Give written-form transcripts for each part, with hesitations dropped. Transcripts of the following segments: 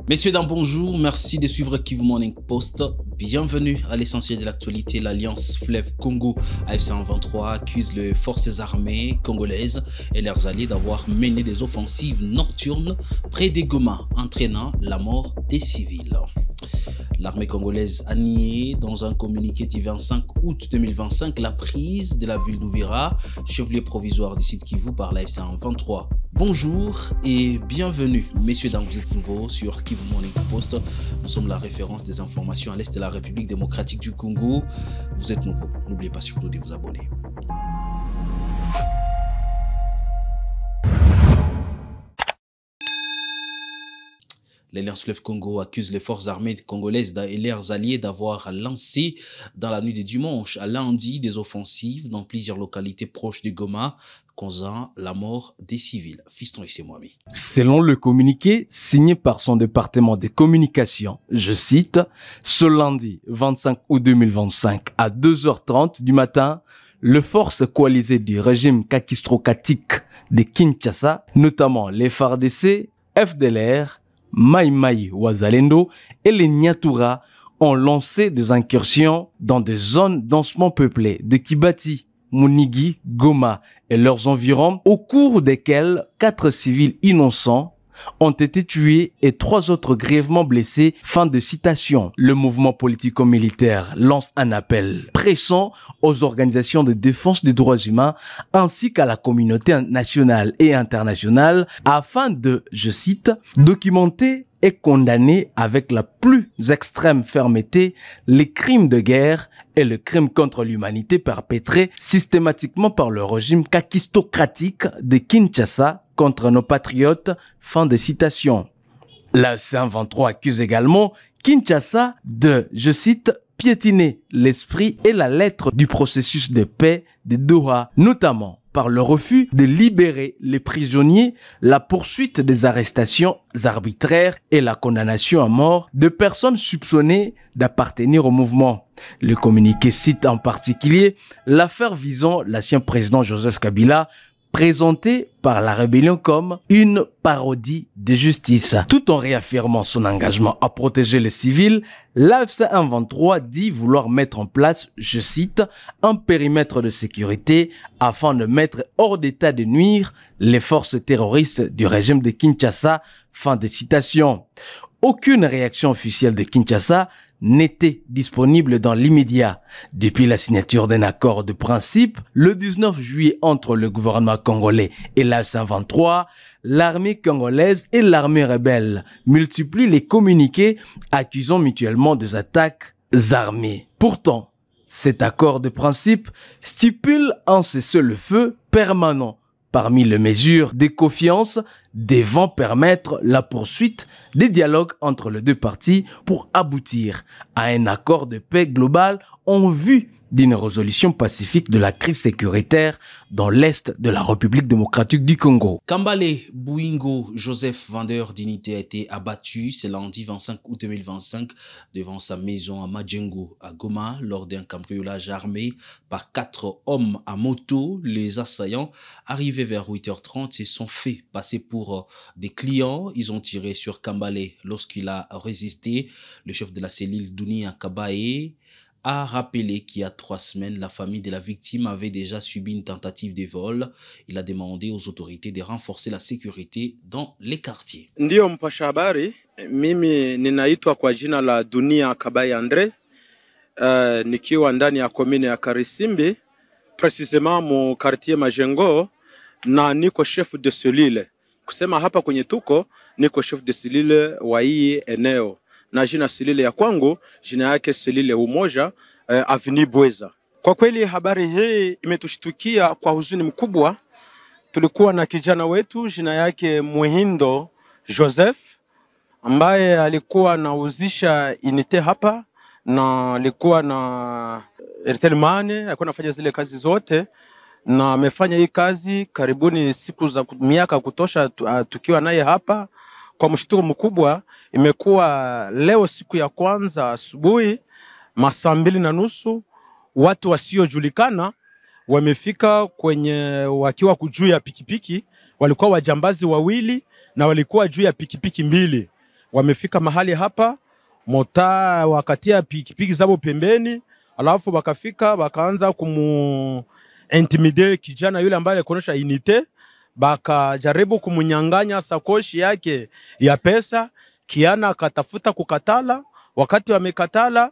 Messieurs, dames, bonjour. Merci de suivre Kivu Morning Post. Bienvenue à l'essentiel de l'actualité. L'Alliance Fleuve Congo AFC-M23 accuse les forces armées congolaises et leurs alliés d'avoir mené des offensives nocturnes près des Goma, entraînant la mort des civils. L'armée congolaise a nié dans un communiqué du 25 août 2025 la prise de la ville d'Ouvira, chef-lieu provisoire du site Kivu par la FC-M23. Bonjour et bienvenue, messieurs, dames, vous êtes nouveaux sur Kivu Morning Post. Nous sommes la référence des informations à l'est de la République démocratique du Congo. Vous êtes nouveaux, n'oubliez pas surtout de vous abonner. L'Alliance Fleuve Congo accuse les forces armées congolaises et leurs alliés d'avoir lancé dans la nuit de dimanche à lundi des offensives dans plusieurs localités proches de Goma, causant la mort des civils. Fiston Issemouami. Selon le communiqué signé par son département de communication, je cite, ce lundi 25 août 2025 à 2h30 du matin, les forces coalisées du régime kakistrocratique de Kinshasa, notamment les FARDC, FDLR, Mai Mai Wazalendo et les Nyatura ont lancé des incursions dans des zones densément peuplées de Kibati, Munigi, Goma et leurs environs, au cours desquels 4 civils innocents ont été tués et 3 autres grièvement blessés. Fin de citation. Le mouvement politico-militaire lance un appel pressant aux organisations de défense des droits humains ainsi qu'à la communauté nationale et internationale afin de, je cite, documenter et condamner avec la plus extrême fermeté les crimes de guerre et le crime contre l'humanité perpétrés systématiquement par le régime kakistocratique de Kinshasa contre nos patriotes. Fin de citation. La FC-M23 accuse également Kinshasa de, je cite, piétiner l'esprit et la lettre du processus de paix de Doha, notamment par le refus de libérer les prisonniers, la poursuite des arrestations arbitraires et la condamnation à mort de personnes soupçonnées d'appartenir au mouvement. Le communiqué cite en particulier l'affaire visant l'ancien président Joseph Kabila, présenté par la rébellion comme une parodie de justice. Tout en réaffirmant son engagement à protéger les civils, l'AFC-M23 dit vouloir mettre en place, je cite, un périmètre de sécurité afin de mettre hors d'état de nuire les forces terroristes du régime de Kinshasa. Fin de citation. Aucune réaction officielle de Kinshasa n'était disponible dans l'immédiat. Depuis la signature d'un accord de principe, le 19 juillet entre le gouvernement congolais et l'AFC-M23, l'armée congolaise et l'armée rebelle multiplient les communiqués accusant mutuellement des attaques armées. Pourtant, cet accord de principe stipule un cessez-le-feu permanent parmi les mesures de confiance devant permettre la poursuite des dialogues entre les deux parties pour aboutir à un accord de paix global en vue d'une résolution pacifique de la crise sécuritaire dans l'est de la République démocratique du Congo. Kambale Bouingo Joseph, vendeur d'unité, a été abattu ce lundi 25 août 2025 devant sa maison à Madjengo, à Goma, lors d'un cambriolage armé par 4 hommes à moto. Les assaillants, arrivés vers 8h30, se sont fait passer pour des clients. Ils ont tiré sur Kambale lorsqu'il a résisté. Le chef de la cellule Dunia Kabaye a rappelé qu'il y a 3 semaines, la famille de la victime avait déjà subi une tentative de vol. Il a demandé aux autorités de renforcer la sécurité dans les quartiers. Ndio mpasha habari, mimi ninaitwa kwa jina la Dunia Kabaye Andre, nikiwa ndani ya komine ya Karisimbi, precisement mu quartier Majengo, na niko chef de cellule. Kusema hapa kwenye tuko, niko chef de cellule wa hii eneo. Na jina selile ya kwangu, jina yake selile Umoja, Avenue Bweza. Kwa kweli habari hii imetushtukia kwa huzuni mkubwa. Tulikuwa na kijana wetu, jina yake Muhindo Joseph, ambaye alikuwa anauzisha unité hapa, na alikuwa na Airtel Money, alikuwa anafanya zile kazi zote, na amefanya hii kazi karibuni siku za miaka kutosha tukiwa naye hapa. Kwa mshtuko mkubwa, imekuwa leo siku ya kwanza asubuhi masaa 2:30 watu wasiojulikana wamefika kwenye wakiwa juu ya pikipiki. Walikuwa wajambazi wawili na walikuwa juu ya pikipiki 2. wamefika mahali hapa, mota wakatia pikipiki zabo pembeni, alafu bakafika bakaanza intimidate kijana yule ambaye alikuonyesha unite, bakajaribu kumunyang'anya sakoshi yake ya pesa. Kiana akatafuta kukatala, wakati wamekatala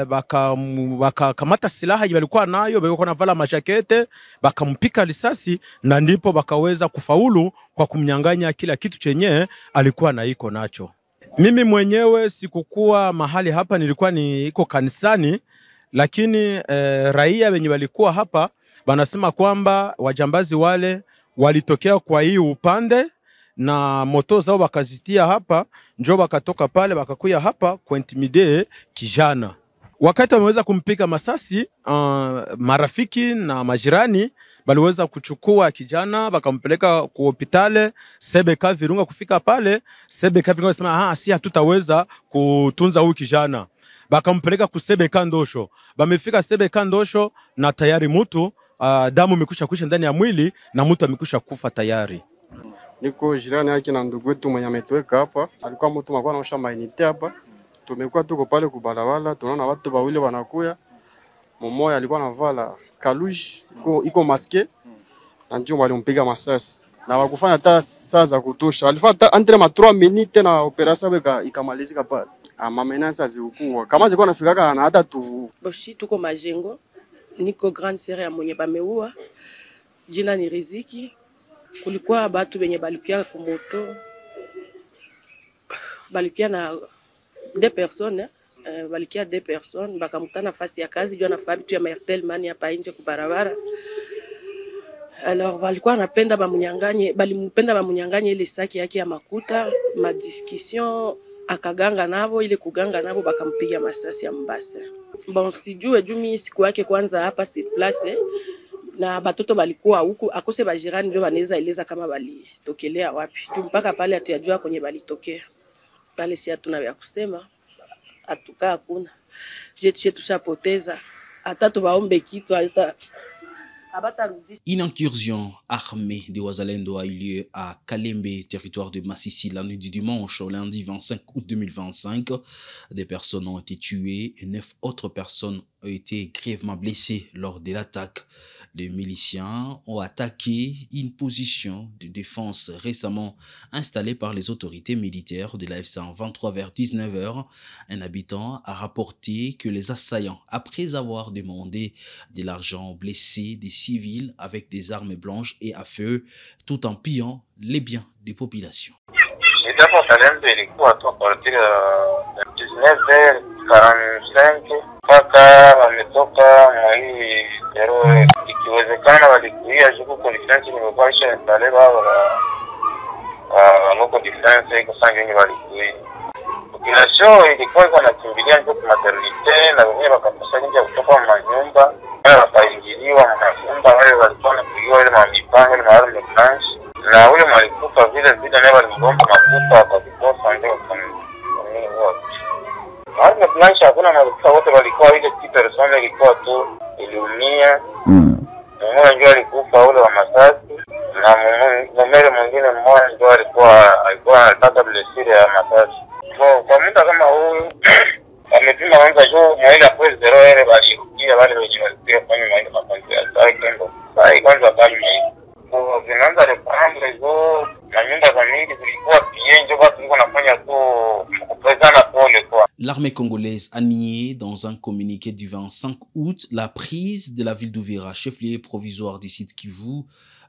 baka silaha walikuwa nayo, walikuwa navala mashakete, bakampika risasi, na ndipo bakaweza kufaulu kwa kumnyang'anya kila kitu chenye alikuwa na iko nacho. Mimi mwenyewe sikukuwa mahali hapa, nilikuwa iko kanisani, lakini raia wenye walikuwa hapa banasema kwamba wajambazi wale walitokea kwa hii upande na moto zao bakazitia hapa, njoo bakatoka pale bakakuya hapa kuintimidate kijana. Wakati wameweza kumpika masasi, marafiki na majirani baliweza kuchukua kijana bakampeleka ku hospitali CBK Virunga. Kufika pale CBK Virunga wasema si hatutaweza kutunza huyu kijana, bakampeleka ku CBK Ndosho. Bamefika CBK Ndosho na tayari mtu damu imekwisha kuisha ndani ya mwili na mtu amekwisha kufa tayari. Niko jirani yake na ndugu wetu mwenye ametweka hapa, alikuwa mtu mkubwa anaosha mainite hapa. Tumekuwa tuko pale kubalawala, tunaona watu wawili wanakuya. Mmoja alikuwa anavala kaluji, iko maske, na njoo walimpiga masasi. Na wakufanya hata saa za kutosha. Alifanya entre ma 3 minutes na operation ikamalizika pale. Mamenasa zilikuwa kama zilikuwa nafika na hata Boshi tuko Majengo, niko grande sœur ya mwenye bameua. Jina ni Riziki. Kulikuwa batu benye balikia kumoto, balikia na 2 personnes, balikia 2 personnes, bakamutana fasi ya kazi, jua na fabi tu ya Martel Mani hapa nje kubarabara. Alors balikuwa napenda balimpenda bamunyanganye ile saki yake ya makuta, ma discussion akaganga nabo, ile kuganga nabo bakampiga masasi ya mbasa. Bon sijue jumi siku yake kwanza hapa si place, na batoto balikuwa huku akose bajirani ndio wanaweza eleza kama balitokelea wapi. Mpaka pale hatujua kwenye balitokea. Pale si hatuna vya kusema. Atukaa hakuna. Je tushapoteza. Hata tubaombe kitu hata Une incursion armée des Wazalendo a eu lieu à Kalembe, territoire de Massissi, la nuit du dimanche au lundi 25 août 2025. Des personnes ont été tuées et 9 autres personnes ont été grièvement blessées lors de l'attaque. Les miliciens ont attaqué une position de défense récemment installée par les autorités militaires de la F-123 vers 19h. Un habitant a rapporté que les assaillants, après avoir demandé de l'argent, ont blessé des civils avec des armes blanches et à feu, tout en pillant les biens des populations. Mpaka wametoka mwai eroe ikiwezekana walikuia juku kwa defense nimebasha installe loko defense iko sangi wenye walikuia. Population ilikuwa iko nakimbilia njo kwa maternite na wenyewe wakakosa nje kutoka manyumba, wale wakaingiliwa manyumba, wale walikuwa nakuiwa ile mamipango ile maarme blanche, na ule malikufa vile naye walimgomba mafuta wakavikosa ndio kamini wote. Arme blanche hakuna marufuku, wote walikuwa ile persona ilikuwa tu iliumia. Mmoja ndio alikufa ule wa masasi, na mmoja mwingine mmoja ndio alikuwa anataka blessure ya masasi. Kwa mtu kama huyu amepima kwanza juu mwili hapo 0 ile walirudia wale wenye walikuwa kwenye mwili makonzi ya sai kendo. Sai kwanza bali kwa zinaanza repanda hizo na nyumba za mingi zilikuwa pia ndio watu walikuwa wanafanya tu kupezana pole kwa. L'armée congolaise a nié dans un communiqué du 25 août la prise de la ville d'Uvira, chef-lieu provisoire du site Kivu.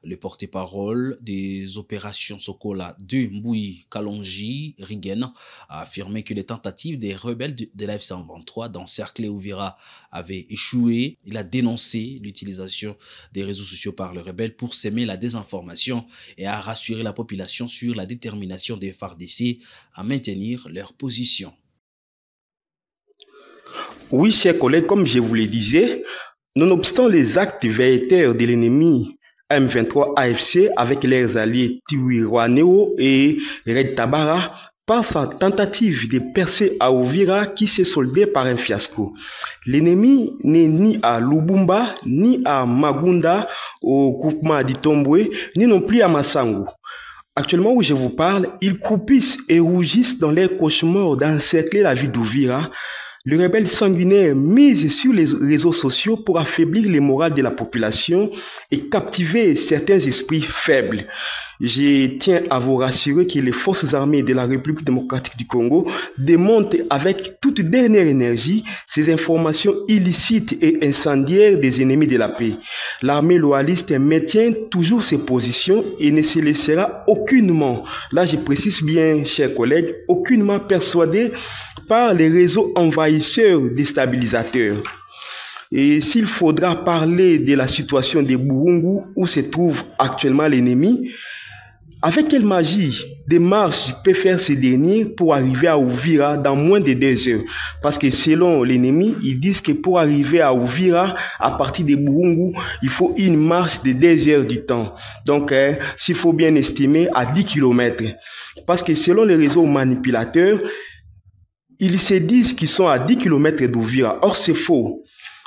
Le porte-parole des opérations Sokola de Mbouy Kalonji Rigen a affirmé que les tentatives des rebelles de la F-123 d'encercler Uvira avaient échoué. Il a dénoncé l'utilisation des réseaux sociaux par les rebelles pour s'aimer la désinformation et a rassuré la population sur la détermination des FARDC à maintenir leur position. Oui, chers collègues, comme je vous le disais, nonobstant les actes velléitaires de l'ennemi M23 AFC avec leurs alliés Twirwaneho et Red Tabara par sa tentative de percer à Uvira qui s'est soldée par un fiasco. L'ennemi n'est ni à Lubumba, ni à Magunda, au groupement d'Itombwe, ni non plus à Massango. Actuellement où je vous parle, ils croupissent et rougissent dans leur cauchemar d'encercler la ville d'Uvira. Les rebelles sanguinaires misent sur les réseaux sociaux pour affaiblir les morales de la population et captiver certains esprits faibles. Je tiens à vous rassurer que les forces armées de la République démocratique du Congo démontent avec toute dernière énergie ces informations illicites et incendiaires des ennemis de la paix. L'armée loyaliste maintient toujours ses positions et ne se laissera aucunement, là je précise bien, chers collègues, aucunement persuadée par les réseaux envahisseurs déstabilisateurs. Et s'il faudra parler de la situation de Burungu où se trouve actuellement l'ennemi, avec quelle magie des marches peut faire ce dernier pour arriver à Uvira dans moins de 2 heures? Parce que selon l'ennemi, ils disent que pour arriver à Uvira, à partir de Burungu, il faut une marche de 2 heures du temps. Donc, s'il faut bien estimer à 10 km. Parce que selon les réseaux manipulateurs, ils se disent qu'ils sont à 10 km d'Uvira. Or, c'est faux.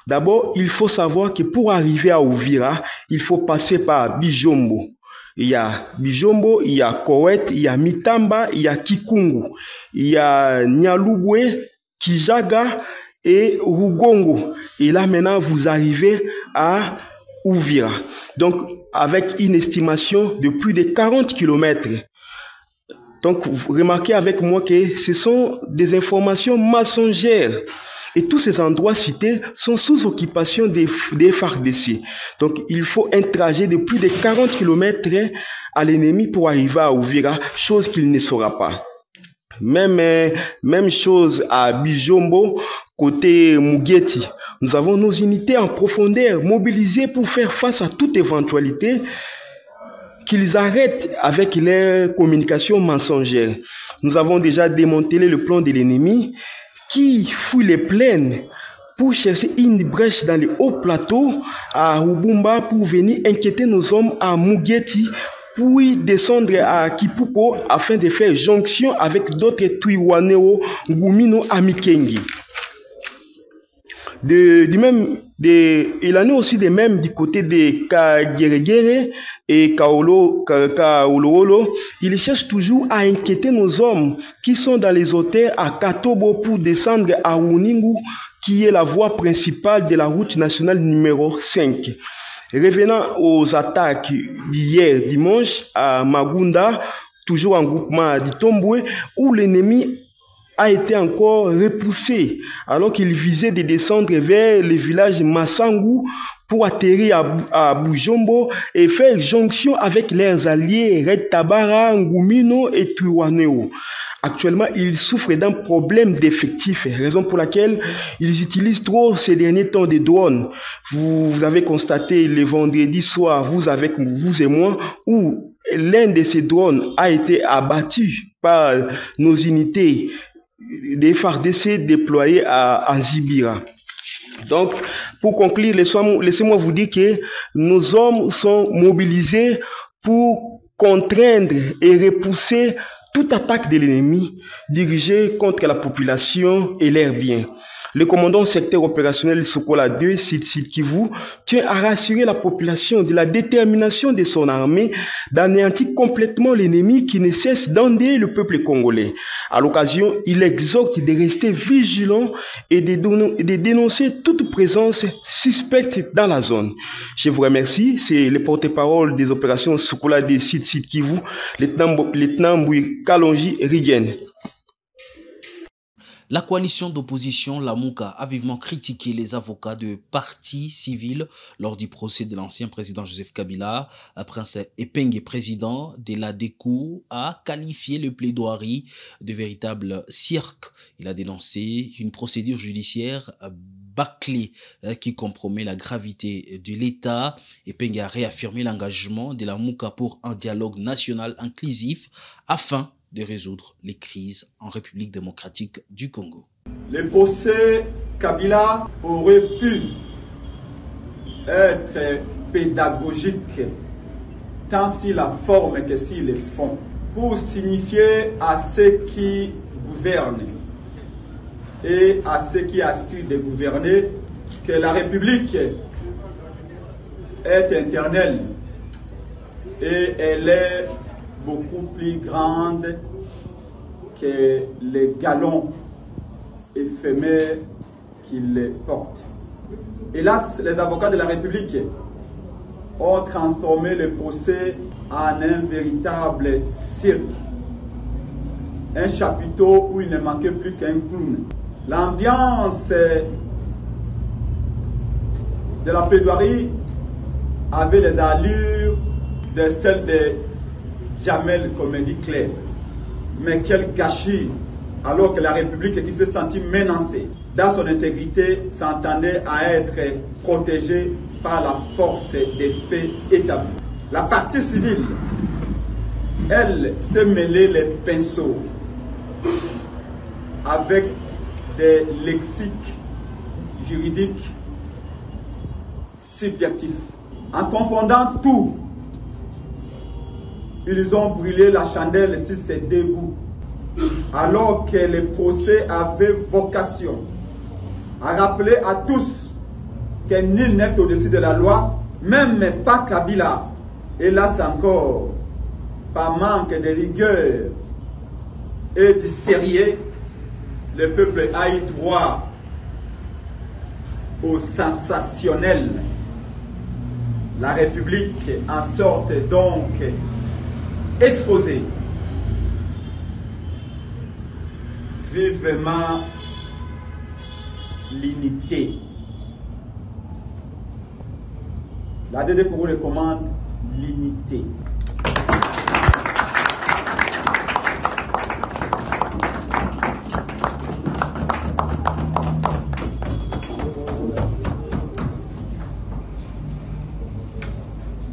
D'abord, il faut savoir que pour arriver à Uvira, il faut passer par Bijombo. Il y a Bijombo, il y a Kowet, il y a Mitamba, il y a Kikungu, il y a Nyalubwe, Kijaga et Rugongo. Et là maintenant, vous arrivez à Uvira. Donc, avec une estimation de plus de 40 km. Donc, remarquez avec moi que ce sont des informations mensongères. Et tous ces endroits cités sont sous occupation des FARDC. Donc, il faut un trajet de plus de 40 km à l'ennemi pour arriver à Uvira, chose qu'il ne saura pas. Même chose à Bijombo, côté Mugeti. Nous avons nos unités en profondeur mobilisées pour faire face à toute éventualité, qu'ils arrêtent avec leurs communications mensongères. Nous avons déjà démantelé le plan de l'ennemi, qui fouille les plaines pour chercher une brèche dans les hauts plateaux à Rubumba pour venir inquiéter nos hommes à Mugeti, puis descendre à Kipupo afin de faire jonction avec d'autres Twirwaneho, Ngumino, à Mikengi. Il en est aussi de même du côté de Kageregere et Kaololo. Ils cherchent toujours à inquiéter nos hommes qui sont dans les hôtels à Katobo pour descendre à Uningu, qui est la voie principale de la route nationale numéro 5. Revenant aux attaques d'hier dimanche à Magunda, toujours en groupement d'Itombwe, où l'ennemi a été encore repoussé alors qu'il visait de descendre vers le village Massangu pour atterrir à Bujombo et faire jonction avec leurs alliés Red Tabara, Ngumino et Twirwaneho. Actuellement, ils souffrent d'un problème d'effectifs, raison pour laquelle ils utilisent trop ces derniers temps des drones. Vous avez constaté le vendredi soir, vous et moi, où l'un de ces drones a été abattu par nos unités des FARDC déployés à Nzibira. Donc, pour conclure, laissez-moi vous dire que nos hommes sont mobilisés pour contraindre et repousser toute attaque de l'ennemi dirigée contre la population et leurs biens. Le commandant secteur opérationnel Sokola 2, Sud Kivu, tient à rassurer la population de la détermination de son armée d'anéantir complètement l'ennemi qui ne cesse d'endeuiller le peuple congolais. À l'occasion, il exhorte de rester vigilant et de dénoncer toute présence suspecte dans la zone. Je vous remercie. C'est le porte-parole des opérations Sokola 2, Sud Kivu, lieutenant Mbui Kalonji Rigen. La coalition d'opposition, la MOUCA, a vivement critiqué les avocats de partis civils lors du procès de l'ancien président Joseph Kabila. Prince Epenge, président de la DECO, a qualifié le plaidoirie de véritable cirque. Il a dénoncé une procédure judiciaire bâclée qui compromet la gravité de l'État. Epenge a réaffirmé l'engagement de la MOUCA pour un dialogue national inclusif afin de résoudre les crises en République démocratique du Congo. Le procès Kabila aurait pu être pédagogique, tant si la forme que si le fond, pour signifier à ceux qui gouvernent et à ceux qui aspirent de gouverner que la République est éternelle et elle est beaucoup plus grande que les galons éphémères qu'il porte. Hélas, les avocats de la République ont transformé le procès en un véritable cirque. Un chapiteau où il ne manquait plus qu'un clown. L'ambiance de la plaidoirie avait les allures de celle de Jamel Comédie Claire. Mais quel gâchis, alors que la République qui s'est sentie menacée dans son intégrité s'entendait à être protégée par la force des faits établis. La partie civile, elle, s'est mêlée les pinceaux avec des lexiques juridiques subjectifs. En confondant tout, ils ont brûlé la chandelle sur ces dégoûts, alors que le procès avait vocation à rappeler à tous que nul n'est au-dessus de la loi, même pas Kabila. Hélas encore, par manque de rigueur et de sérieux, le peuple a eu droit au sensationnel. La République en sorte donc exposée. Vivement l'unité. La DD pour vous recommande l'unité.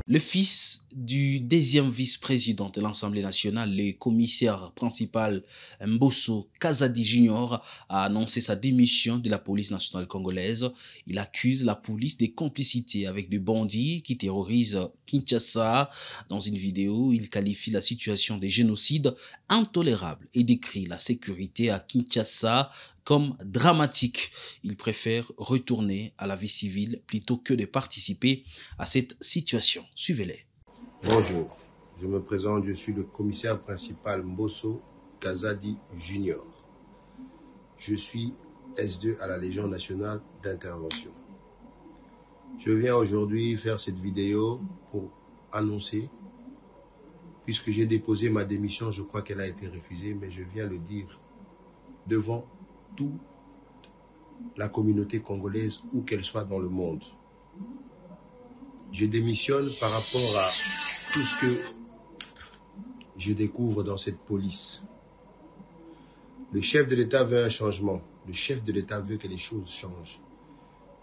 Le fils du deuxième vice-président de l'Assemblée nationale, le commissaire principal Mbosso Kazadi Junior, a annoncé sa démission de la police nationale congolaise. Il accuse la police de complicité avec des bandits qui terrorisent Kinshasa. Dans une vidéo, il qualifie la situation de génocide intolérable et décrit la sécurité à Kinshasa comme dramatique. Il préfère retourner à la vie civile plutôt que de participer à cette situation. Suivez-les. Bonjour, je me présente, je suis le commissaire principal Mbosso Kazadi Junior. Je suis S2 à la Légion nationale d'intervention. Je viens aujourd'hui faire cette vidéo pour annoncer, puisque j'ai déposé ma démission, je crois qu'elle a été refusée, mais je viens le dire devant toute la communauté congolaise, où qu'elle soit dans le monde. Je démissionne par rapport à tout ce que je découvre dans cette police. Le chef de l'État veut un changement. Le chef de l'État veut que les choses changent.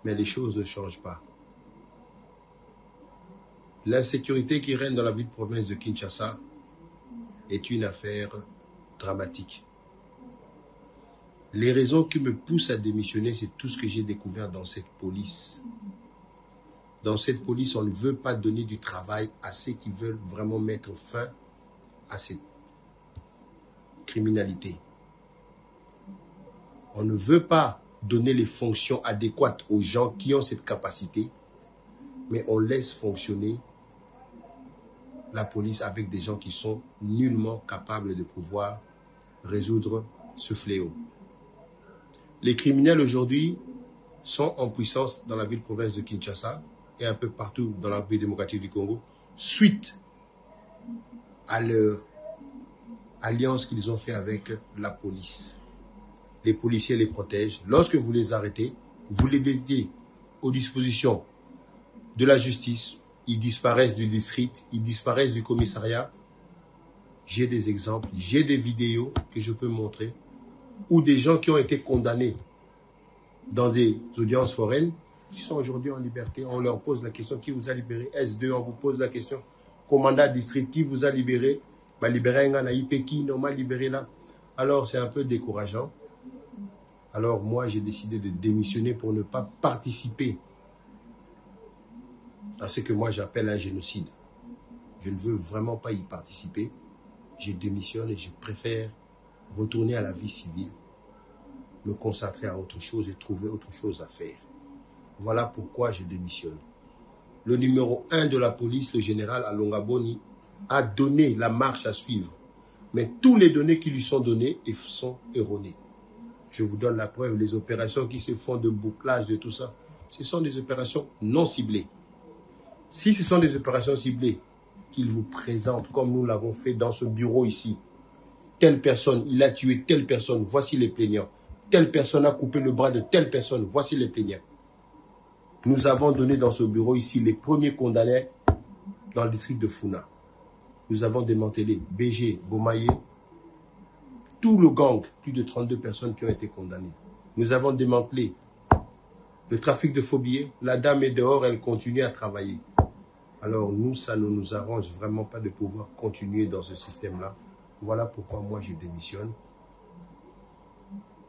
Mais les choses ne changent pas. L'insécurité qui règne dans la ville de province de Kinshasa est une affaire dramatique. Les raisons qui me poussent à démissionner, c'est tout ce que j'ai découvert dans cette police. Dans cette police, on ne veut pas donner du travail à ceux qui veulent vraiment mettre fin à cette criminalité. On ne veut pas donner les fonctions adéquates aux gens qui ont cette capacité, mais on laisse fonctionner la police avec des gens qui sont nullement capables de pouvoir résoudre ce fléau. Les criminels aujourd'hui sont en puissance dans la ville-province de Kinshasa et un peu partout dans la République démocratique du Congo, suite à leur alliance qu'ils ont fait avec la police. Les policiers les protègent. Lorsque vous les arrêtez, vous les mettez aux dispositions de la justice. Ils disparaissent du district, ils disparaissent du commissariat. J'ai des exemples, j'ai des vidéos que je peux montrer, ou des gens qui ont été condamnés dans des audiences foraines, qui sont aujourd'hui en liberté. On leur pose la question, qui vous a libéré? S2, on vous pose la question, commandant district, qui vous a libéré? Bah, libéré un IP, qui non m'a libéré là? Alors c'est un peu décourageant. Alors moi j'ai décidé de démissionner pour ne pas participer à ce que moi j'appelle un génocide. Je ne veux vraiment pas y participer. Je démissionne et je préfère retourner à la vie civile, me concentrer à autre chose et trouver autre chose à faire. Voilà pourquoi je démissionne. Le numéro 1 de la police, le général Alonga Boni, a donné la marche à suivre. Mais tous les données qui lui sont données sont erronées. Je vous donne la preuve, les opérations qui se font de bouclage, de tout ça, ce sont des opérations non ciblées. Si ce sont des opérations ciblées qu'il vous présente, comme nous l'avons fait dans ce bureau ici, telle personne, il a tué telle personne, voici les plaignants. Telle personne a coupé le bras de telle personne, voici les plaignants. Nous avons donné dans ce bureau ici les premiers condamnés dans le district de Funa. Nous avons démantelé BG, Bomaye, tout le gang, plus de 32 personnes qui ont été condamnées. Nous avons démantelé le trafic de faux billets. La dame est dehors, elle continue à travailler. Alors nous, ça ne nous arrange vraiment pas de pouvoir continuer dans ce système-là. Voilà pourquoi moi je démissionne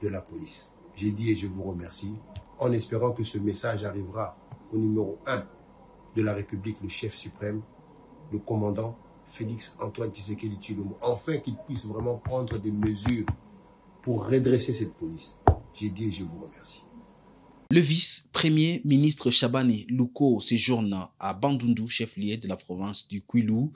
de la police. J'ai dit et je vous remercie, en espérant que ce message arrivera au numéro 1 de la République, le chef suprême, le commandant Félix Antoine Tshisekedi Tshilombo, enfin qu'il puisse vraiment prendre des mesures pour redresser cette police. J'ai dit et je vous remercie. Le vice-premier ministre Chabani Louko séjourne à Bandundu, chef-lieu de la province du Kwilu,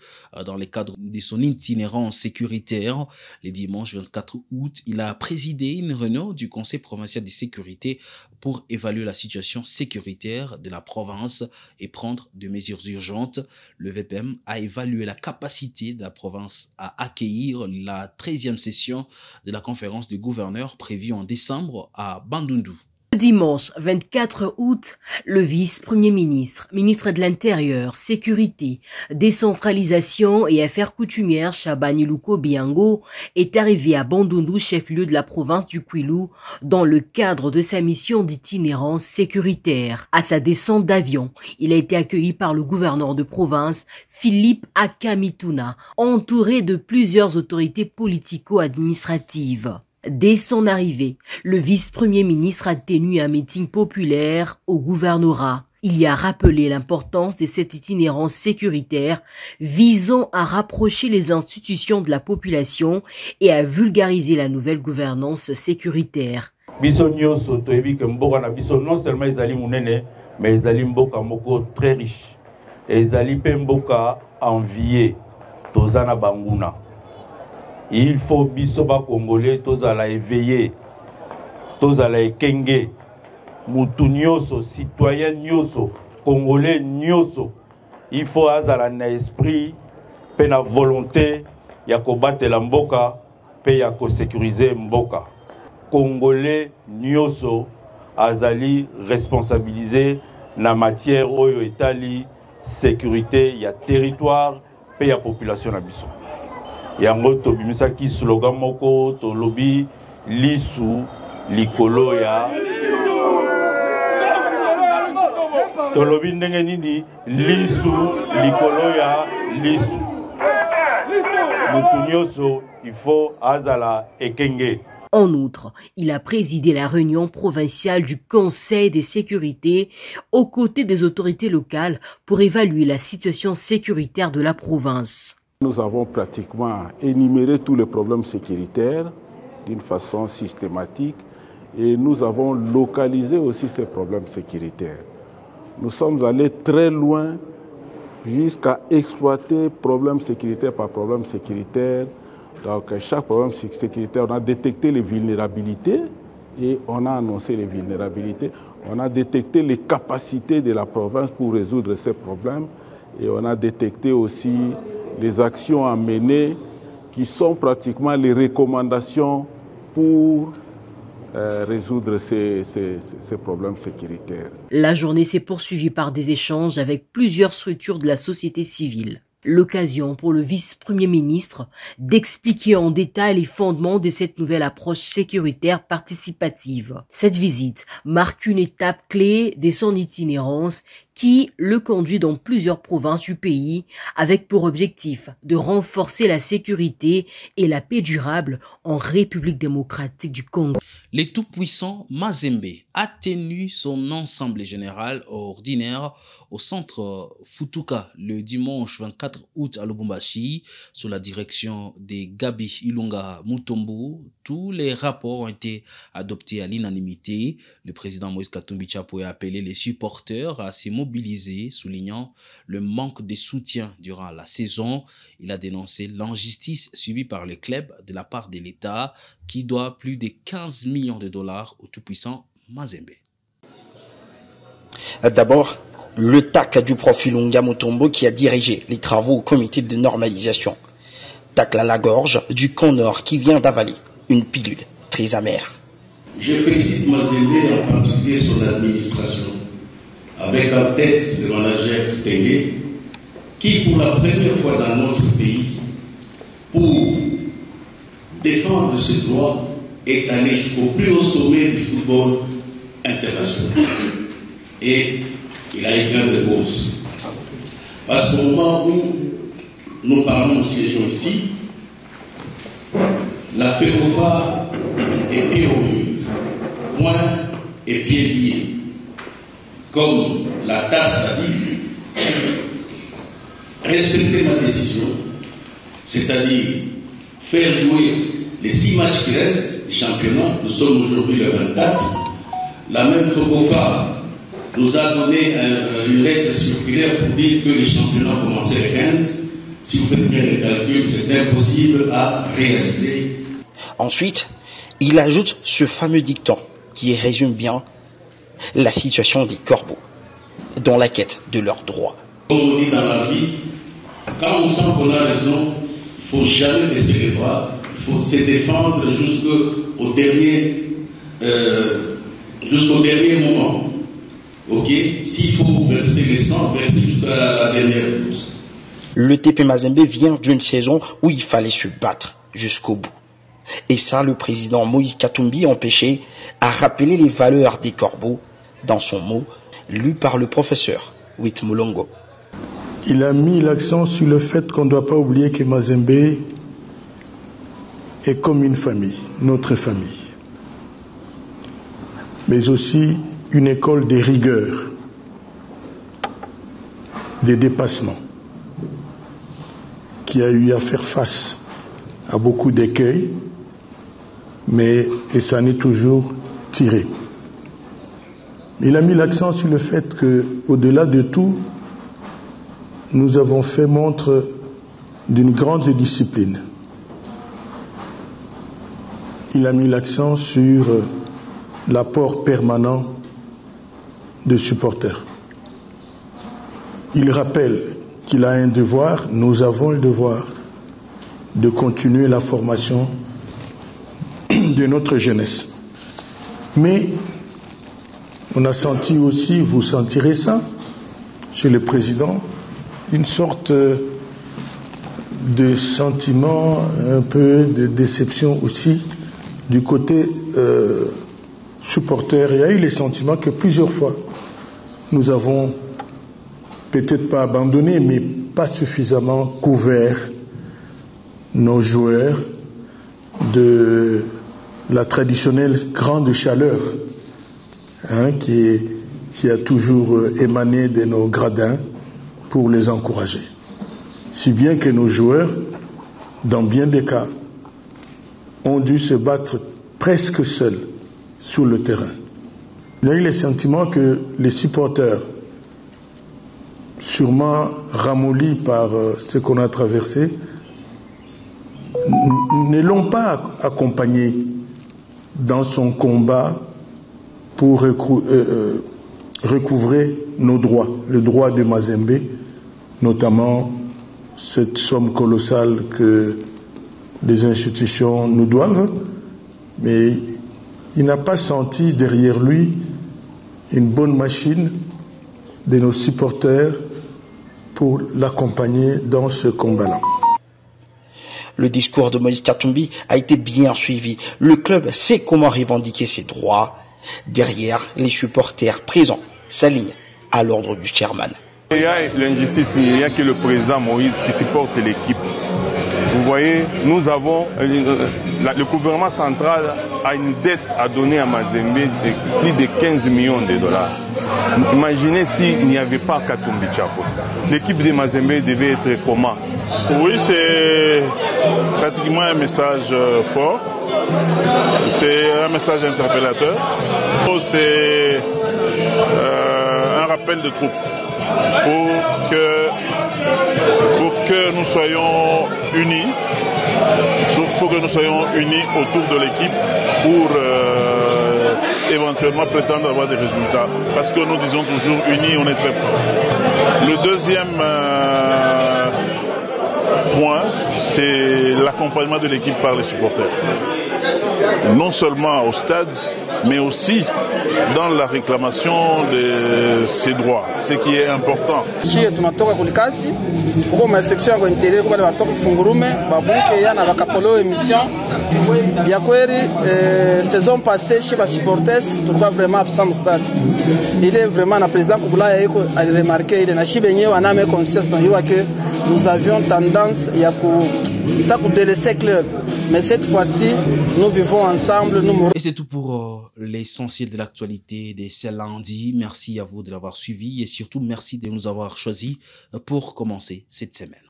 dans le cadre de son itinérance sécuritaire. Le dimanche 24 août, il a présidé une réunion du Conseil provincial de sécurité pour évaluer la situation sécuritaire de la province et prendre des mesures urgentes. Le VPM a évalué la capacité de la province à accueillir la 13e session de la conférence des gouverneurs prévue en décembre à Bandundu. Dimanche 24 août, le vice-premier ministre, ministre de l'Intérieur, Sécurité, Décentralisation et Affaires coutumières Chabani Louko Biango est arrivé à Bandundu, chef-lieu de la province du Kwilu, dans le cadre de sa mission d'itinérance sécuritaire. À sa descente d'avion, il a été accueilli par le gouverneur de province, Philippe Akamituna, entouré de plusieurs autorités politico-administratives. Dès son arrivée, le vice-premier ministre a tenu un meeting populaire au gouvernorat. Il y a rappelé l'importance de cette itinérance sécuritaire visant à rapprocher les institutions de la population et à vulgariser la nouvelle gouvernance sécuritaire. Biso nyonso toyebi ke mboka na biso non seulement ezali munene mais ezali mboka moko très riche. Ezali pe mboka envié tozana banguna. Il faut biso ba congolais tozala éveillé, tozala ekenge, mutu nyonso, citoyen nyonso, congolais nyonso. Il faut azala na esprit pe na volonté ya kobatela mboka pe ya ko sécuriser mboka. Congolais nyonso azali responsabilisé na matière oyo etali sécurité ya territoire pe ya population na biso. Yango tobimisaki slogan moko tolobi lisu likolo ya tolobi ndenge nini lisu likolo ya lisu mutu nyonso il faut azala ekenge. En outre, il a présidé la réunion provinciale du Conseil des sécurités aux côtés des autorités locales pour évaluer la situation sécuritaire de la province. Nous avons pratiquement énuméré tous les problèmes sécuritaires d'une façon systématique et nous avons localisé aussi ces problèmes sécuritaires. Nous sommes allés très loin jusqu'à exploiter problème sécuritaire par problème sécuritaire. Donc chaque problème sécuritaire, on a détecté les vulnérabilités et on a annoncé les vulnérabilités. On a détecté les capacités de la province pour résoudre ces problèmes et on a détecté aussi les actions à mener qui sont pratiquement les recommandations pour résoudre ces problèmes sécuritaires. La journée s'est poursuivie par des échanges avec plusieurs structures de la société civile. L'occasion pour le vice-premier ministre d'expliquer en détail les fondements de cette nouvelle approche sécuritaire participative. Cette visite marque une étape clé de son itinérance qui le conduit dans plusieurs provinces du pays avec pour objectif de renforcer la sécurité et la paix durable en République démocratique du Congo. Le tout-puissant Mazembe a tenu son assemblée générale ordinaire au centre Futuka le dimanche 24 août à Lubumbashi sous la direction de Gabi Ilunga Mutombo. Tous les rapports ont été adoptés à l'unanimité. Le président Moïse Katumbi Tshapou a appelé les supporters à se mobiliser mobilisé, soulignant le manque de soutien durant la saison. Il a dénoncé l'injustice subie par le club de la part de l'État qui doit plus de 15 millions de dollars au tout-puissant Mazembe. D'abord, le tacle du profil Lunga Mutombo qui a dirigé les travaux au comité de normalisation. Tacle à la gorge du camp nord qui vient d'avaler une pilule très amère. Je félicite Mazembe, en particulier son administration, avec en tête le manager Tengue, qui pour la première fois dans notre pays, pour défendre ce droit, est allé jusqu'au plus haut sommet du football international. Et il a eu gain de cause. Parce qu'au moment où nous parlons, nous siégeons ici, la FECOFA est pied au mur, point et pied liés. Comme la tasse a dit, respecter ma décision, c'est-à-dire faire jouer les 6 matchs qui restent du championnat. Nous sommes aujourd'hui le 24. La même FECOFA nous a donné une lettre circulaire pour dire que les championnats commençaient le 15. Si vous faites bien les calculs, c'est impossible à réaliser. Ensuite, il ajoute ce fameux dicton qui résume bien la situation des corbeaux dans la quête de leurs droits. Comme on dit dans la vie, quand on sent qu'on a raison, il ne faut jamais baisser les bras, il faut se défendre jusqu'au dernier moment. Ok, s'il faut verser les sangs, verser jusqu'à la dernière dose. Le TP Mazembe vient d'une saison où il fallait se battre jusqu'au bout. Et ça, le président Moïse Katumbi empêché a rappelé les valeurs des corbeaux dans son mot lu par le professeur Wit Mulongo. Il a mis l'accent sur le fait qu'on ne doit pas oublier que Mazembe est comme une famille, notre famille, mais aussi une école des rigueurs, des dépassements, qui a eu à faire face à beaucoup d'écueils, mais et ça en est toujours tiré. Il a mis l'accent sur le fait que, au-delà de tout, nous avons fait montre d'une grande discipline. Il a mis l'accent sur l'apport permanent de supporters. Il rappelle qu'il a un devoir, nous avons le devoir de continuer la formation de notre jeunesse. Mais on a senti aussi, vous sentirez ça, chez le président, une sorte de sentiment, un peu de déception aussi du côté supporter. Il y a eu le sentiment que plusieurs fois, nous avons peut-être pas abandonné, mais pas suffisamment couvert nos joueurs de la traditionnelle grande chaleur qui a toujours émané de nos gradins pour les encourager. Si bien que nos joueurs, dans bien des cas, ont dû se battre presque seuls sur le terrain. Il y a eu le sentiment que les supporters, sûrement ramollis par ce qu'on a traversé, ne l'ont pas accompagné dans son combat pour recouvrer nos droits, le droit de Mazembe, notamment cette somme colossale que les institutions nous doivent, mais il n'a pas senti derrière lui une bonne machine de nos supporters pour l'accompagner dans ce combat-là. Le discours de Moïse Katumbi a été bien suivi. Le club sait comment revendiquer ses droits. Derrière, les supporters présents s'alignent à l'ordre du chairman. Il y a l'injustice, il n'y a que le président Moïse qui supporte l'équipe. Vous voyez, nous avons, le gouvernement central a une dette à donner à Mazembe de plus de 15 millions de dollars. Imaginez s'il n'y avait pas Katumbi Chapo. L'équipe de Mazembe devait être comment? Oui, c'est pratiquement un message fort. C'est un message interpellateur. C'est un rappel appel de troupes pour que nous soyons unis. Il faut que nous soyons unis autour de l'équipe pour éventuellement prétendre avoir des résultats. Parce que nous disons toujours unis, on est très fort. Le deuxième point, c'est l'accompagnement de l'équipe par les supporters. Non seulement au stade, mais aussi dans la réclamation de ses droits, ce qui est important. Tunatoka kulikasi huko masection ya interior kwa watu kufungurume babuke yana bakapolo emission bien kweli saison passée chez les supporters tulikuwa vraiment absent au stade. Il est vraiment na président Kubula yiko a remarqué il na chibenye waname consistant hiyo que nous avions tendance ya ku délaisser club. Mais cette fois-ci, nous vivons ensemble. Et c'est tout pour l'essentiel de l'actualité de ce lundi. Merci à vous de l'avoir suivi et surtout merci de nous avoir choisis pour commencer cette semaine.